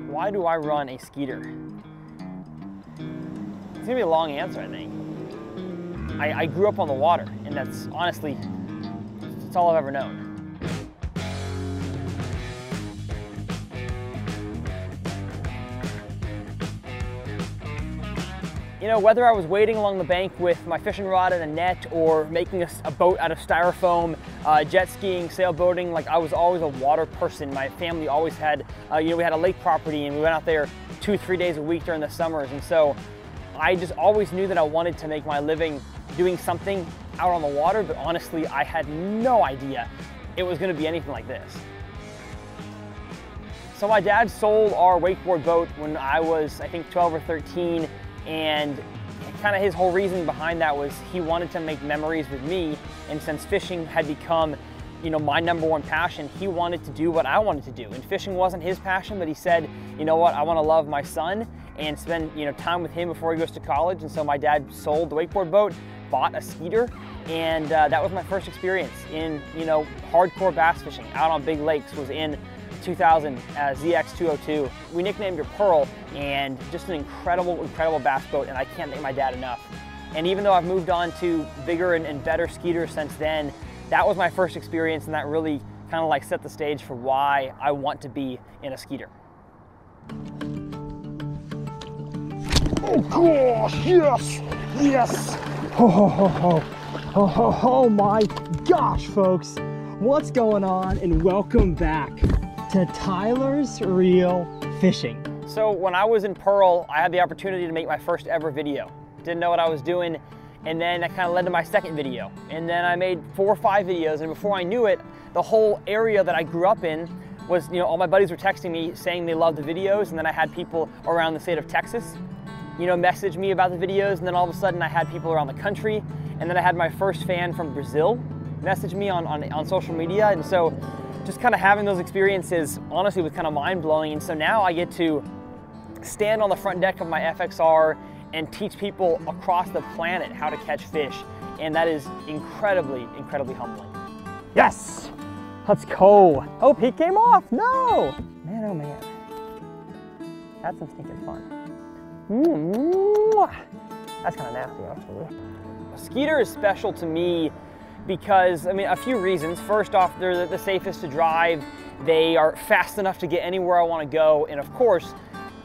Why do I run a Skeeter? It's gonna be a long answer, I think. I grew up on the water, and that's honestly, it's all I've ever known. You know, whether I was waiting along the bank with my fishing rod and a net, or making a boat out of styrofoam, jet skiing, sailboating, like I was always a water person. My family always had, you know, we had a lake property and we went out there 2-3 days a week during the summers. And so I just always knew that I wanted to make my living doing something out on the water, but honestly, I had no idea it was gonna be anything like this. So my dad sold our wakeboard boat when I was, I think, 12 or 13. And kind of his whole reasoning behind that was he wanted to make memories with me, and since fishing had become, you know, my #1 passion, he wanted to do what I wanted to do. And fishing wasn't his passion, but he said, you know what, I want to love my son and spend, you know, time with him before he goes to college. And so my dad sold the wakeboard boat, bought a Skeeter, and that was my first experience in, you know, hardcore bass fishing out on big lakes. Was in 2000 ZX 202. We nicknamed her Pearl, and just an incredible bass boat, and I can't thank my dad enough. And even though I've moved on to bigger and better Skeeters since then, that was my first experience, and that really kind of like set the stage for why I want to be in a Skeeter. Oh gosh, yes, yes. Oh my gosh, folks. What's going on, and welcome back to Tyler's Reel Fishing. So when I was in Pearl, I had the opportunity to make my first ever video. Didn't know what I was doing, and then that kind of led to my second video. And then I made 4 or 5 videos, and before I knew it, the whole area that I grew up in was, you know, all my buddies were texting me saying they loved the videos, and then I had people around the state of Texas, you know, message me about the videos, and then all of a sudden I had people around the country, and then I had my first fan from Brazil message me on social media. And so just kind of having those experiences honestly was kind of mind-blowing. And so now I get to stand on the front deck of my FXR and teach people across the planet how to catch fish. And that is incredibly humbling. Yes, let's go. Oh, he came off, no. Man, oh man. That's some stinking fun. That's kind of nasty, actually. Skeeter is special to me because, I mean, a few reasons. First off, they're the safest to drive. They are fast enough to get anywhere I want to go. And of course,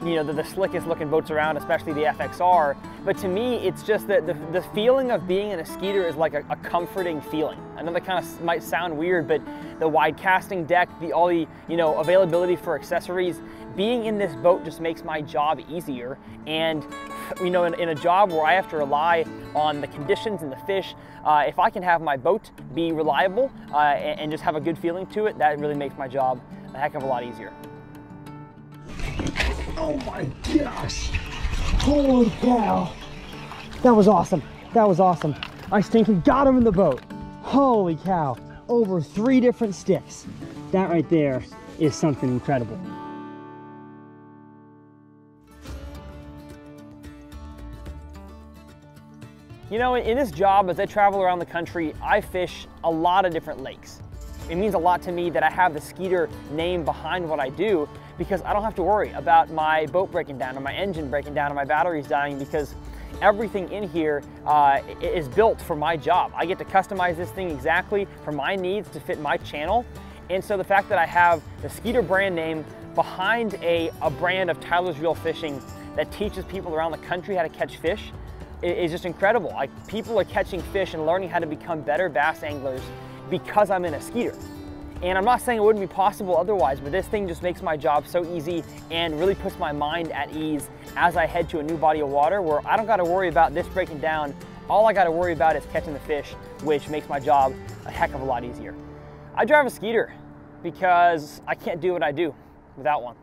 you know, they're the slickest looking boats around, especially the FXR. But to me, it's just that the feeling of being in a Skeeter is like a comforting feeling. I know that kind of might sound weird, but the wide casting deck, all the, you know, availability for accessories, being in this boat just makes my job easier. And, you know, in a job where I have to rely on the conditions and the fish, if I can have my boat be reliable and just have a good feeling to it, that really makes my job a heck of a lot easier. Oh my gosh. Holy cow. That was awesome. That was awesome. I stinking got him in the boat. Holy cow. Over 3 different sticks. That right there is something incredible. You know, in this job, as I travel around the country, I fish a lot of different lakes. It means a lot to me that I have the Skeeter name behind what I do, because I don't have to worry about my boat breaking down or my engine breaking down or my batteries dying, because everything in here is built for my job. I get to customize this thing exactly for my needs to fit my channel. And so the fact that I have the Skeeter brand name behind a brand of Tyler's Reel Fishing that teaches people around the country how to catch fish is just incredible. Like, people are catching fish and learning how to become better bass anglers because I'm in a Skeeter. And I'm not saying it wouldn't be possible otherwise, but this thing just makes my job so easy and really puts my mind at ease as I head to a new body of water where I don't got to worry about this breaking down. All I got to worry about is catching the fish, which makes my job a heck of a lot easier. I drive a Skeeter because I can't do what I do without one.